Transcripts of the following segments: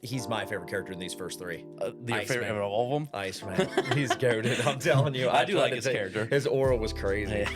He's my favorite character in these first three. Your favorite of all of them? Iceman. He's goated. I'm telling you. I do like his character. His aura was crazy. Yeah.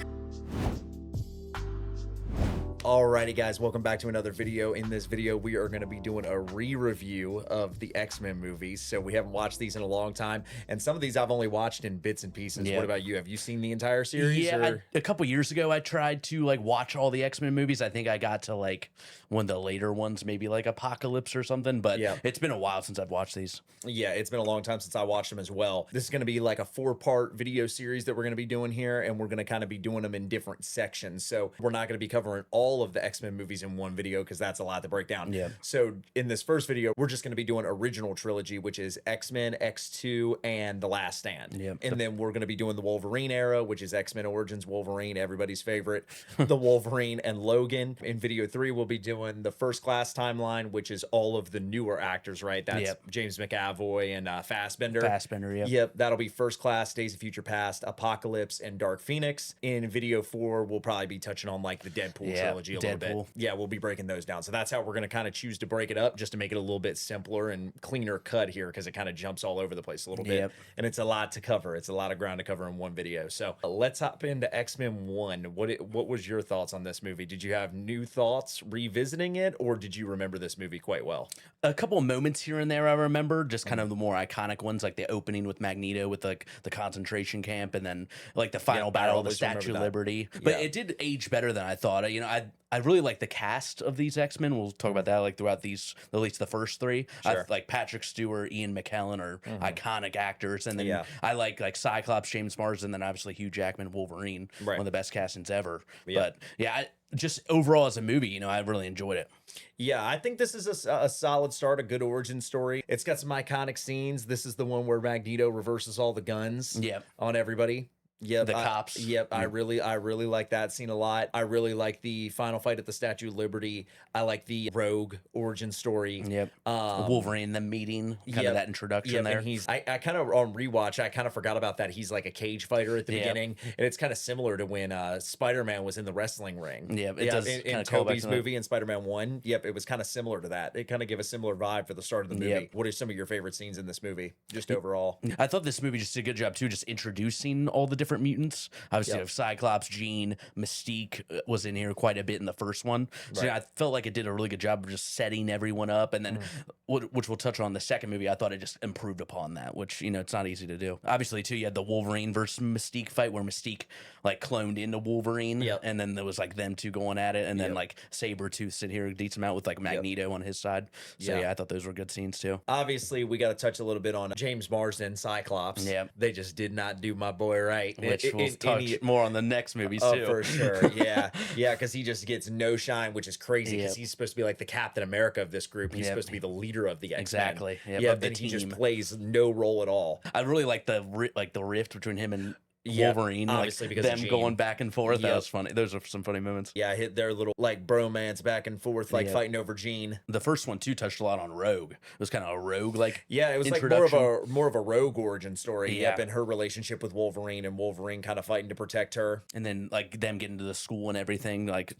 Alrighty guys, welcome back to another video. In this video, we are going to be doing a re-review of the X-Men movies. So we haven't watched these in a long time, and some of these I've only watched in bits and pieces. Yeah. What about you? Have you seen the entire series? Yeah, a couple years ago, I tried to like watch all the X-Men movies. I think I got to like one of the later ones, maybe like Apocalypse or something, but Yeah. it's been a while since I've watched these. Yeah, it's been a long time since I watched them as well. This is going to be like a 4-part video series that we're going to be doing here, and we're going to kind of be doing them in different sections. So we're not going to be covering all of the X-Men movies in one video because that's a lot to break down. Yeah. So in this first video, we're just going to be doing original trilogy, which is X-Men, X2, and The Last Stand. Yeah. And then we're going to be doing the Wolverine era, which is X-Men Origins Wolverine, everybody's favorite, the Wolverine and Logan. In video 3, we'll be doing the First Class timeline, which is all of the newer actors, right? That's Yep. James McAvoy and Fassbender. Fassbender, yeah. Yep, that'll be First Class, Days of Future Past, Apocalypse, and Dark Phoenix. In video 4, we'll probably be touching on like the Deadpool trilogy a little bit. Yeah, we'll be breaking those down. So that's how we're going to kind of choose to break it up, just to make it a little bit simpler and cleaner cut here, because it kind of jumps all over the place a little bit. Yep. And it's a lot to cover. It's a lot of ground to cover in one video. So let's hop into X-Men 1. What was your thoughts on this movie? Did you have new thoughts revisiting it, or did you remember this movie quite well? A couple of moments here and there I remember, just kind of the more iconic ones, like the opening with Magneto with like the concentration camp, and then like the final battle of the Statue of Liberty. But it did age better than I thought. You know, I really like the cast of these X-Men. We'll talk about that like throughout these, at least the first 3. Sure. Like Patrick Stewart, Ian McKellen are iconic actors, and then I like Cyclops, James Marsden, and then obviously Hugh Jackman, Wolverine, one of the best castings ever. But yeah, just overall as a movie, you know, I really enjoyed it. Yeah, I think this is a solid start, a good origin story. It's got some iconic scenes. This is the one where Magneto reverses all the guns on everybody. Yep, the cops. I really like that scene a lot. I really like the final fight at the Statue of Liberty. I like the Rogue origin story. Yep. Wolverine, the meeting, kind of that introduction there. And I kind of on rewatch, I kind of forgot about that. He's like a cage fighter at the beginning, and it's kind of similar to when Spider-Man was in the wrestling ring. Yeah, it does in Tobey's movie in Spider-Man 1. Yep, it was kind of similar to that. It kind of gave a similar vibe for the start of the movie. Yep. What are some of your favorite scenes in this movie, just overall? I thought this movie just did a good job too, just introducing all the different mutants. Obviously, you have Cyclops, Jean, Mystique was in here quite a bit in the first one. So yeah, I felt like it did a really good job of just setting everyone up. And then, which we'll touch on the second movie, I thought it just improved upon that, which, you know, it's not easy to do. Obviously, too, you had the Wolverine versus Mystique fight where Mystique like cloned into Wolverine. And then there was like them two going at it. And then like Sabretooth sitting here a decent amount with like Magneto on his side. So yeah, I thought those were good scenes too. Obviously, we got to touch a little bit on James Marsden, Cyclops. Yeah. They just did not do my boy right. Which we'll touch more on the next movies too. For sure. Yeah. Because he just gets no shine, which is crazy because he's supposed to be like the Captain America of this group. He's supposed to be the leader of the X-Men. Exactly. Yeah, and he just plays no role at all. I really like the rift between him and Wolverine, obviously, like because them going back and forth. That was funny. Those are some funny moments. Yeah, hit their little like bromance back and forth, like fighting over Jean. The first one too touched a lot on Rogue. It was kind of a Rogue like it was like more of a Rogue origin story. Yep, and her relationship with Wolverine, and Wolverine kind of fighting to protect her, and then like them getting to the school and everything. Like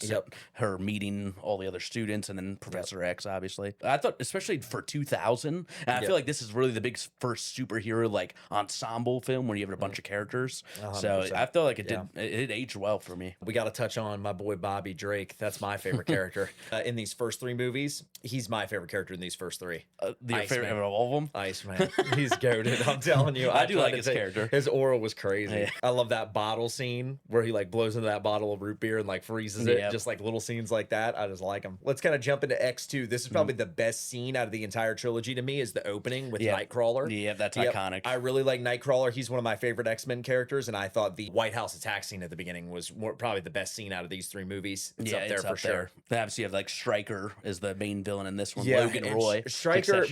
her meeting all the other students, and then Professor X. Obviously, I thought especially for 2000, and I feel like this is really the big first superhero like ensemble film where you have a bunch of characters. 100%. So I feel like it aged well for me. We got to touch on my boy Bobby Drake. That's my favorite character in these first 3 movies. He's my favorite character in these first 3. The favorite of all of them? Iceman. He's goated. I'm telling you. I do like his character. His aura was crazy. I love that bottle scene where he like blows into that bottle of root beer and like freezes it. Just like little scenes like that. I just like him. Let's kind of jump into X2. This is probably the best scene out of the entire trilogy to me, is the opening with Nightcrawler. Yeah, that's iconic. I really like Nightcrawler. He's one of my favorite X-Men characters, and I thought the White House attack scene at the beginning was probably the best scene out of these 3 movies. It's up there for sure. Then obviously you have like Stryker is the main villain in this one. Logan Roy. Stryker,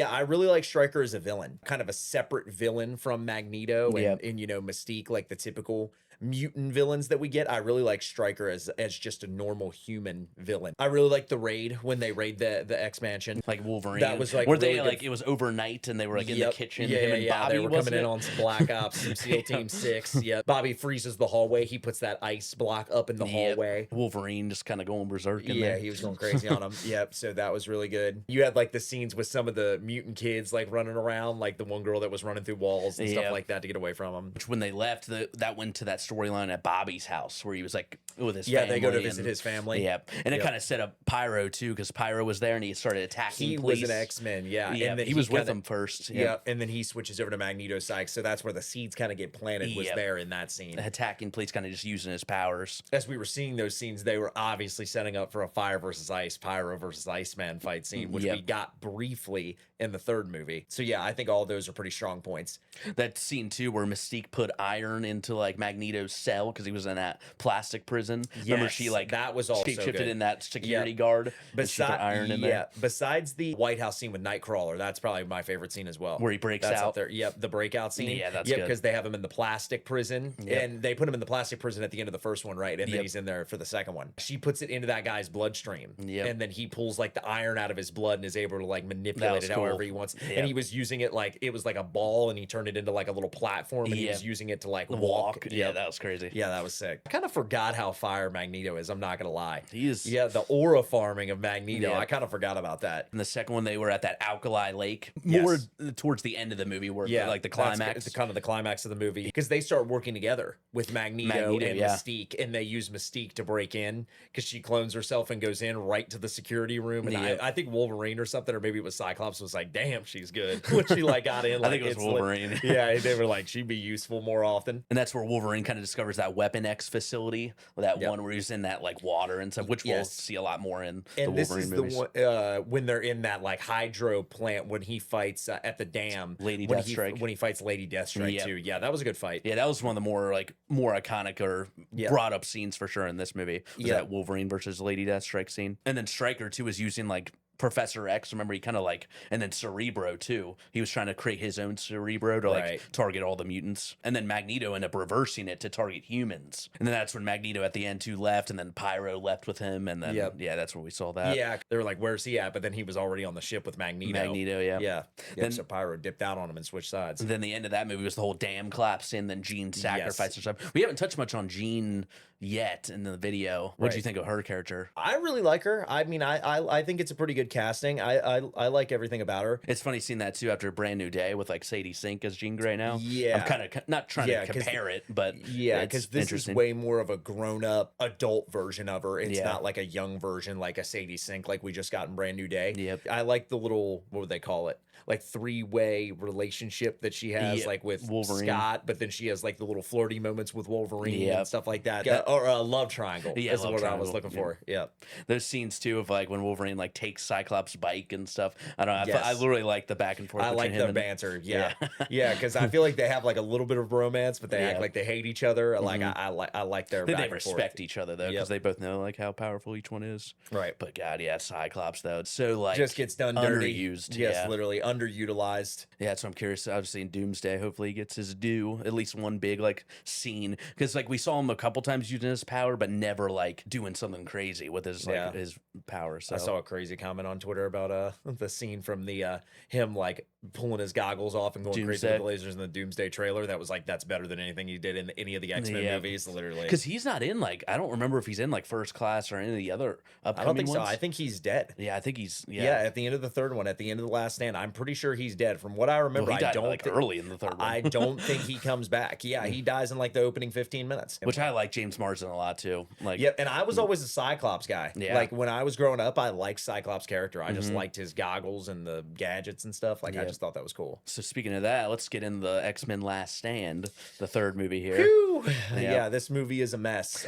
I really like Stryker as a villain. Kind of a separate villain from Magneto and you know, Mystique, like the typical mutant villains that we get. I really like Stryker as just a normal human villain. I really like the raid when they raid the X Mansion, like Wolverine. That was like were really they good. like it was overnight and they were like in the kitchen. Him and Bobby, they were coming in it? on some Black Ops, some SEAL Team 6. Yeah, Bobby freezes the hallway. He puts that ice block up in the hallway. Wolverine just kind of going berserk in there. He was going crazy on him. Yep, so that was really good. You had like the scenes with some of the mutant kids like running around, like the one girl that was running through walls and stuff like that to get away from them. Which when they left, that went to that storyline at Bobby's house where he was like with his family. Yeah, they go to visit his family. Yep. And it kind of set up Pyro too, because Pyro was there and he started attacking police. He was an X-Men, yeah. And then he was with them first. Yeah, and then he switches over to Magneto Psych, so that's where the seeds kind of get planted, was there in that scene. Attacking police, kind of just using his powers. As we were seeing those scenes, they were obviously setting up for a Fire versus Ice, Pyro versus Iceman fight scene, which we got briefly in the third movie. So yeah, I think all those are pretty strong points. That scene too where Mystique put iron into like Magneto's cell because he was in that plastic prison. Remember she like that was all shifted in that security guard. Besides iron in there. Besides the White House scene with Nightcrawler, that's probably my favorite scene as well. Where he breaks out. Up there. Yep, the breakout scene. Yeah, that's good. Because they have him in the plastic prison. And they put him in the plastic prison at the end of the first one, right? And then he's in there for the second one. She puts it into that guy's bloodstream. And then he pulls like the iron out of his blood and is able to like manipulate it however he wants. And he was using it like it was like a ball and he turned it into like a little platform and he was using it to like walk. Yeah, that was crazy. Yeah, that was sick. I kind of forgot how fire Magneto is. I'm not gonna lie. He is. Yeah, the aura farming of Magneto. I kind of forgot about that. In the second one, they were at that alkali lake. More towards the end of the movie, where like the climax. It's kind of the climax of the movie because they start working together with Magneto and Mystique, and they use Mystique to break in because she clones herself and goes in right to the security room. And I think Wolverine or something, or maybe it was Cyclops, was like, "Damn, she's good." When she like got in, like, I think it was Wolverine. Yeah, they were like, she'd be useful more often. And that's where Wolverine kind of discovers that Weapon X facility, that one where he's in that like water and stuff, which we'll see a lot more in the Wolverine movies. The one when they're in that like hydro plant when he fights at the dam, Lady Deathstrike. When he fights Lady Deathstrike too. Yeah, that was a good fight. Yeah, that was one of the more iconic or brought up scenes for sure in this movie. Was that Wolverine versus Lady Deathstrike scene. And then Stryker too was using like Professor X, remember, he kind of like, and then Cerebro too. He was trying to create his own Cerebro to like target all the mutants. And then Magneto ended up reversing it to target humans. And then that's when Magneto at the end too left, and then Pyro left with him. And then, that's where we saw that. Yeah, they were like, where's he at? But then he was already on the ship with Magneto. Yeah. Then, so Pyro dipped out on him and switched sides. And then the end of that movie was the whole dam collapse and then Jean's sacrifice or something. We haven't touched much on Jean yet in the video. What do you think of her character? I really like her. I mean, I think it's a pretty good casting. I like everything about her. It's funny seeing that too after a Brand New Day with like Sadie Sink as Jean Grey now. Yeah, I'm kind of not trying to compare it, but because this is way more of a grown-up adult version of her. It's not like a young version like a Sadie Sink like we just got in Brand New Day. Yep. I like the little, what would they call it? Like three-way relationship that she has like with Wolverine. Scott, but then she has like the little flirty moments with Wolverine and stuff like that. Or a love triangle is what I was looking for. Yeah. Those scenes too of like when Wolverine like takes Cyclops' bike and stuff. I don't know. I literally like the back and forth. I like the banter. Yeah. Yeah, because I feel like they have like a little bit of romance, but they act like they hate each other. Like I like their back and forth. They respect each other though, because they both know like how powerful each one is. Right. But God, Cyclops though, it's so like just gets done dirty. Underused. Yes, literally underutilized. Yeah, so I'm curious. Obviously, in Doomsday, hopefully he gets his due. At least one big like scene, because like we saw him a couple times using his power, but never like doing something crazy with his like his power. So I saw a crazy comment on Twitter about the scene from the him like pulling his goggles off and going crazy with the lasers in the Doomsday trailer. That was like, that's better than anything he did in any of the X-Men movies, literally. Because he's not in like, I don't remember if he's in like First Class or any of the other upcoming I don't think ones. so. I think he's dead. Yeah, I think he's at the end of the third one, at the end of The Last Stand, I'm pretty sure he's dead. From what I remember, he died, early in the third one. I don't think he comes back. Yeah, he dies in like the opening 15 minutes. Which I like James Marsden a lot too. Like, and I was always a Cyclops guy. Yeah. Like when I was growing up, I liked Cyclops' character. I just liked his goggles and the gadgets and stuff. Like I just thought that was cool. So speaking of that, let's get into the X-Men Last Stand, the third movie here. Whew. Yeah, this movie is a mess.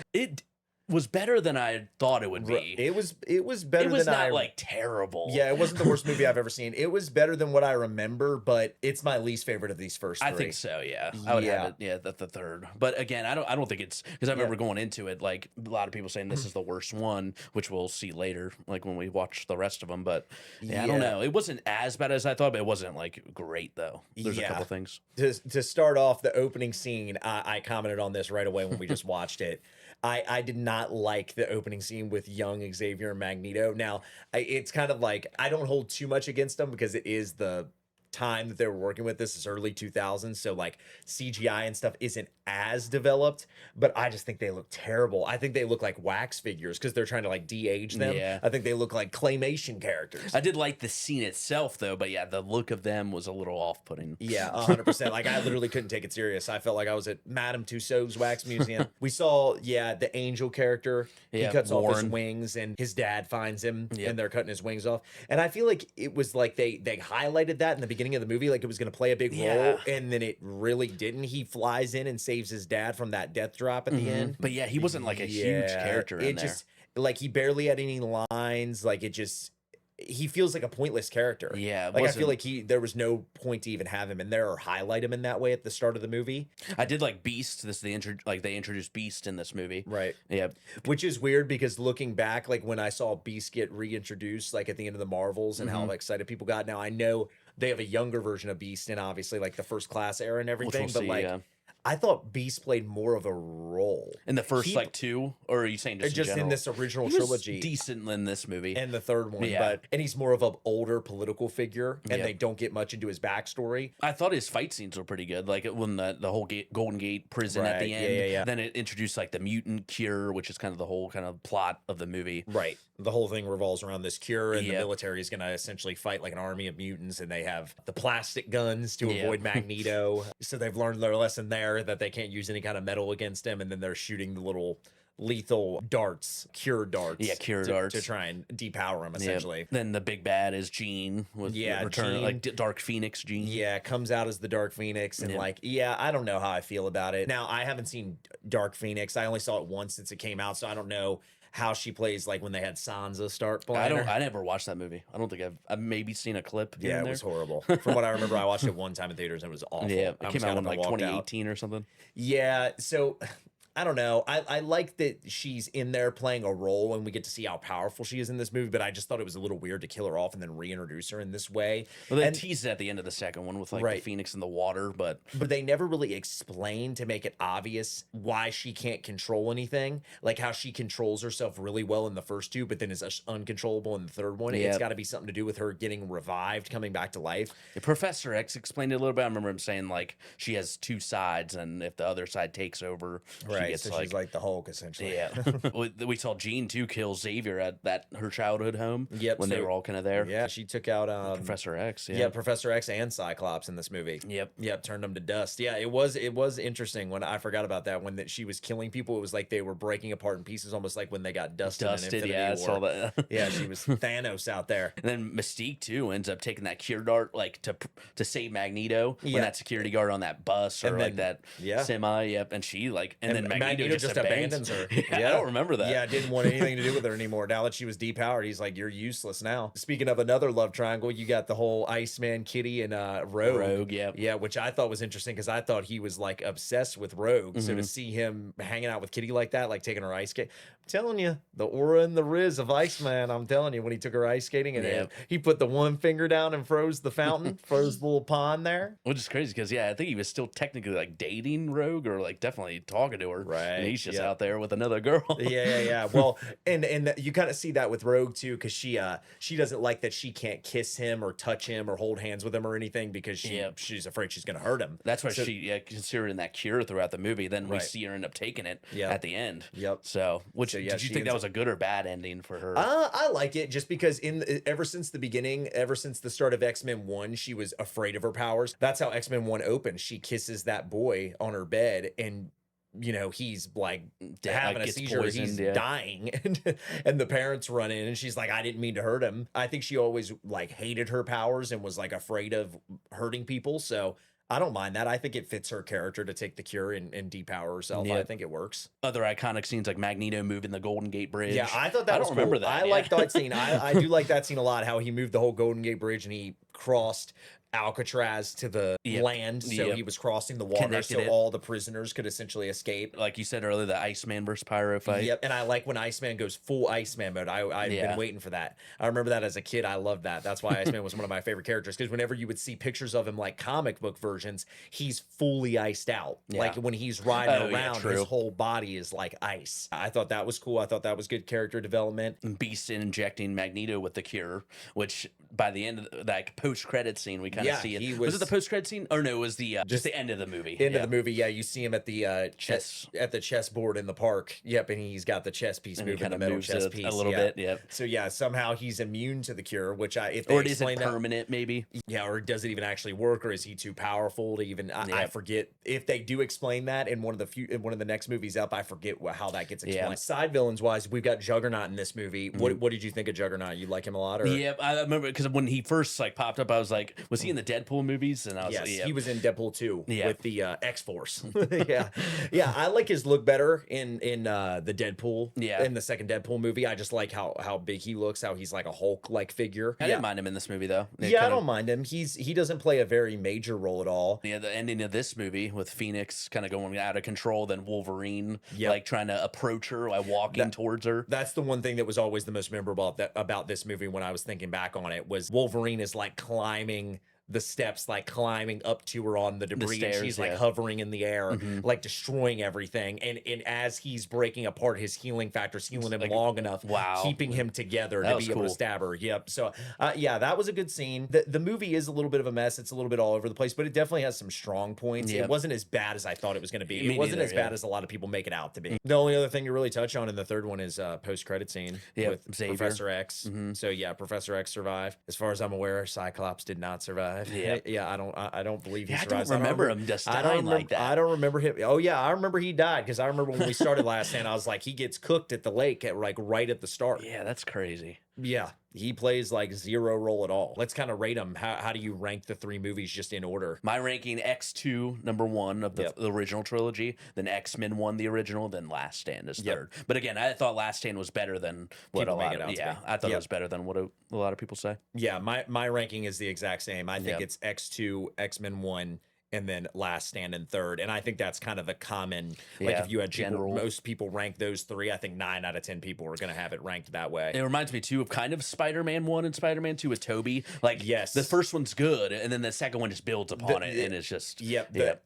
was better than I thought it would be. It was better. It was than not like terrible. Yeah, it wasn't the worst movie I've ever seen. It was better than what I remember, but it's my least favorite of these first 3. I think so. Yeah, I would have it. Yeah, the third. But again, I don't think it's because I remember going into it like a lot of people saying this is the worst one, which we'll see later, like when we watch the rest of them. But I don't know. It wasn't as bad as I thought, but it wasn't like great though. There's a couple things. To start off the opening scene, I commented on this right away when we just watched it. I did not like the opening scene with young Xavier and Magneto. Now, it's kind of like I don't hold too much against them because it is the time that they were working with. This is early 2000s, so like CGI and stuff isn't as developed, but I just think they look terrible. I think they look like wax figures because they're trying to like de-age them. Yeah. I think they look like claymation characters. I did like the scene itself though, but yeah, the look of them was a little off-putting. Yeah, 100%. Like I literally couldn't take it serious. I felt like I was at Madame Tussauds Wax Museum. We saw, the Angel character. He cuts off his wings and his dad finds him and they're cutting his wings off. And I feel like it was like they highlighted that in the beginning of the movie, like it was going to play a big role, and then it really didn't. He flies in and saves his dad from that death drop at the end. But yeah, he wasn't like a huge character in there. Just like he barely had any lines. Like he feels like a pointless character. Yeah, like I feel like there was no point to even have him in there or highlight him in that way at the start of the movie. I did like Beast. They introduced Beast in this movie, right? Yeah, which is weird because looking back, like when I saw Beast get reintroduced, like at the end of the Marvels, and how excited people got. Now I know they have a younger version of Beast in obviously like the First Class era and everything, but I thought Beast played more of a role in the first two, or are you saying just in this original trilogy? Decent in this movie and the third one, and he's more of an older political figure, and they don't get much into his backstory. I thought his fight scenes were pretty good, like when the whole Golden Gate prison at the end. Then it introduced like the mutant cure, which is kind of the whole kind of plot of the movie. Right, the whole thing revolves around this cure, and the military is going to essentially fight like an army of mutants, and they have the plastic guns to avoid Magneto. So they've learned their lesson there that they can't use any kind of metal against him, and then they're shooting the little lethal darts, cure darts. Yeah, cure darts to try and depower him essentially. Yeah. Then the big bad is Jean with return Jean, like Dark Phoenix Jean. Yeah, comes out as the Dark Phoenix, and I don't know how I feel about it. Now, I haven't seen Dark Phoenix. I only saw it once since it came out, so I don't know how she plays like when they had Sansa start playing. I never watched that movie. I don't think I've maybe seen a clip. Yeah, it was horrible. From what I remember, I watched it one time in theaters and it was awful. Yeah, it came out in like 2018 or something. Yeah, so I don't know. I like that she's in there playing a role and we get to see how powerful she is in this movie, but I just thought it was a little weird to kill her off and then reintroduce her in this way. Well, they teased it at the end of the second one with like the Phoenix in the water, but they never really explain to make it obvious why she can't control anything, like how she controls herself really well in the first two, but then is uncontrollable in the third one. It's got to be something to do with her getting revived, coming back to life. Professor X explained it a little bit. I remember him saying like she has two sides, and if the other side takes over, she's like the Hulk essentially. Yeah. We saw Jean too kill Xavier at her childhood home. Yep. When they were all kind of there. Yeah, she took out Professor X. Yeah, Professor X and Cyclops in this movie. Yep. Turned them to dust. Yeah, it was interesting when I forgot about that when she was killing people. It was like they were breaking apart in pieces, almost like when they got dusted in Infinity War. I saw that. Yeah, she was Thanos out there. And then Mystique too ends up taking that cure dart like to save Magneto when that security guard on that bus or like that semi. Yep. And she and then Magneto just abandons her. I don't remember that. Yeah, didn't want anything to do with her anymore. Now that she was depowered, he's like, you're useless now. Speaking of another love triangle, you got the whole Iceman, Kitty, and Rogue. Yeah, which I thought was interesting because I thought he was like obsessed with Rogue. So to see him hanging out with Kitty like that, like taking her ice skate, I'm telling you, the aura and the riz of Iceman, I'm telling you, when he took her ice skating and he put the one finger down and froze the fountain, froze the little pond there. Which is crazy because, I think he was still technically like dating Rogue or like definitely talking to her. Right. And he's just out there with another girl. Yeah. Well, and you kind of see that with Rogue too, because she doesn't like that she can't kiss him or touch him or hold hands with him or anything because she's afraid she's gonna hurt him. That's why she considered that cure throughout the movie. Then we see her end up taking it at the end. Yep. So, did you think that was a good or bad ending for her? I like it just because ever since the beginning, ever since the start of X-Men 1, she was afraid of her powers. That's how X-Men 1 opens. She kisses that boy on her bed and he's like having a seizure, he's dying, and the parents run in and she's like, I didn't mean to hurt him. I think she always like hated her powers and was like afraid of hurting people. So I don't mind that. I think it fits her character to take the cure and depower herself. I think it works. Other iconic scenes like Magneto moving the Golden Gate Bridge. Yeah, I thought that was cool. Remember that. I like that scene. I do like that scene a lot, how he moved the whole Golden Gate Bridge and he crossed Alcatraz to the land, so he was crossing the water so all the prisoners could essentially escape. Like you said earlier, the Iceman versus Pyro fight. Yep, and I like when Iceman goes full Iceman mode. I've been waiting for that. I remember that as a kid. I loved that. That's why Iceman was one of my favorite characters, because whenever you would see pictures of him like comic book versions, he's fully iced out. Like when he's riding around, his whole body is like ice. I thought that was cool. I thought that was good character development. Beast injecting Magneto with the cure, which by the end of the, like post-credit scene, we kind of see it. Was it the post-credit scene? Or no, it was the just the end of the movie. End of the movie, you see him at the chessboard in the park. Yep, and he's got the chess piece moving, the metal chess piece a little bit. Yep. So somehow he's immune to the cure, which if they is it permanent, maybe? Yeah, or does it even actually work, or is he too powerful to even? I forget if they do explain that in one of the next movies up. I forget how that gets explained. Side villains wise, we've got Juggernaut in this movie. What did you think of Juggernaut? You like him a lot? Or? Yeah, I remember because when he first popped up, I was like, was he in the Deadpool movies? And I was he was in Deadpool 2 with the X-Force. I like his look better in the Deadpool. In the second Deadpool movie, I just like how big he looks, how he's like a Hulk like figure. I didn't mind him in this movie though. I don't mind him. He doesn't play a very major role at all. Yeah, the ending of this movie with Phoenix kind of going out of control, then Wolverine like trying to approach her by walking towards her. That's the one thing that was always the most memorable about this movie when I was thinking back on it, was Wolverine is like climbing the steps, like climbing up to her on the debris, stairs, and she's like hovering in the air, like destroying everything. And as he's breaking apart, his healing factor's healing him long enough, keeping him together to be able to stab her. Yep. So that was a good scene. The movie is a little bit of a mess. It's a little bit all over the place, but it definitely has some strong points. It wasn't as bad as I thought it was going to be. It wasn't as bad as a lot of people make it out to be. The only other thing to really touch on in the third one is post-credit scene with Xavier. Professor X. So Professor X survived. As far as I'm aware, Cyclops did not survive. I don't believe he survives. I don't remember him just dying like that. I don't remember him. Oh yeah, I remember he died, because I remember when we started Last Stand, I was like, he gets cooked at the lake right at the start. Yeah, that's crazy. Yeah, he plays like zero role at all. Let's kind of rate him. How do you rank the three movies just in order? My ranking: X2, number 1 of the original trilogy, then X-Men 1, the original, then Last Stand is third. But again, I thought Last Stand was better than what people make it out to be. I thought it was better than what a lot of people say. Yeah, my ranking is the exact same. I think it's X2, X-Men 1, and then Last Stand in third. And I think that's kind of a common, like if you had most people rank those three, I think 9 out of 10 people are going to have it ranked that way. It reminds me too of kind of Spider-Man 1 and Spider-Man 2 with Tobey. Like, the first one's good, and then the second one just builds upon it, and it's just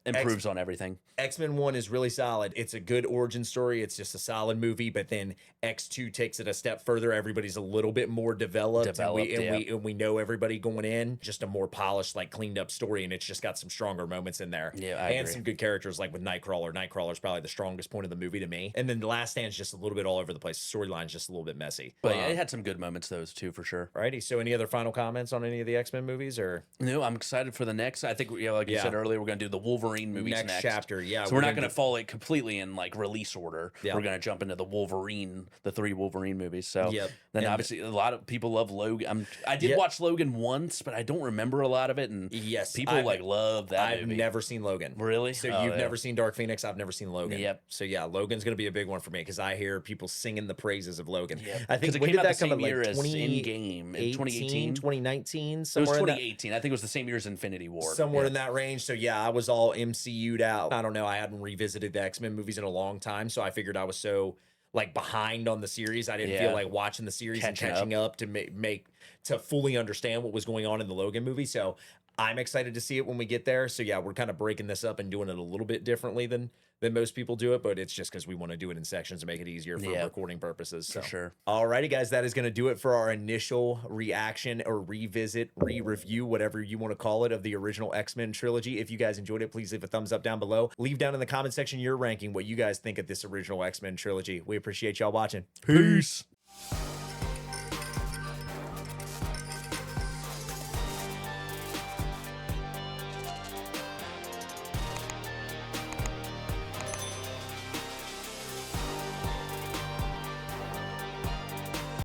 improves on everything. X-Men 1 is really solid. It's a good origin story. It's just a solid movie, but then X2 takes it a step further. Everybody's a little bit more developed and we know everybody going in. Just a more polished, like cleaned up story, and it's just got some stronger moments in there. I agree. Some good characters, like with Nightcrawler. Nightcrawler's probably the strongest point of the movie to me. And then The Last Stand's just a little bit all over the place. The storyline's just a little bit messy. But it had some good moments, those too, for sure. Alrighty. So any other final comments on any of the X-Men movies? Or no, I'm excited for the next. I think, like you said earlier, we're going to do the Wolverine movies next chapter. Yeah. So we're not going to follow it completely in like release order. We're going to jump into the Wolverine, the 3 Wolverine movies. So then obviously a lot of people love Logan. I did watch Logan once, but I don't remember a lot of it. And people love that movie. I've never seen Logan. Really? So you've never seen Dark Phoenix? I've never seen Logan. Yep. So Logan's going to be a big one for me, because I hear people singing the praises of Logan. I think when did that come out? Like 2018, 2019? It was 2018. I think it was the same year as Infinity War. Somewhere in that range. So I was all MCU'd out. I don't know. I hadn't revisited the X-Men movies in a long time, so I figured I was so like behind on the series. I didn't feel like watching the series and catching up to make to fully understand what was going on in the Logan movie. So I'm excited to see it when we get there. So we're kind of breaking this up and doing it a little bit differently than most people do it, but it's just because we want to do it in sections to make it easier for recording purposes. So. For sure. Alrighty, guys, that is going to do it for our initial reaction or revisit, re-review, whatever you want to call it, of the original X-Men trilogy. If you guys enjoyed it, please leave a thumbs up down below. Leave down in the comment section your ranking, what you guys think of this original X-Men trilogy. We appreciate y'all watching. Peace.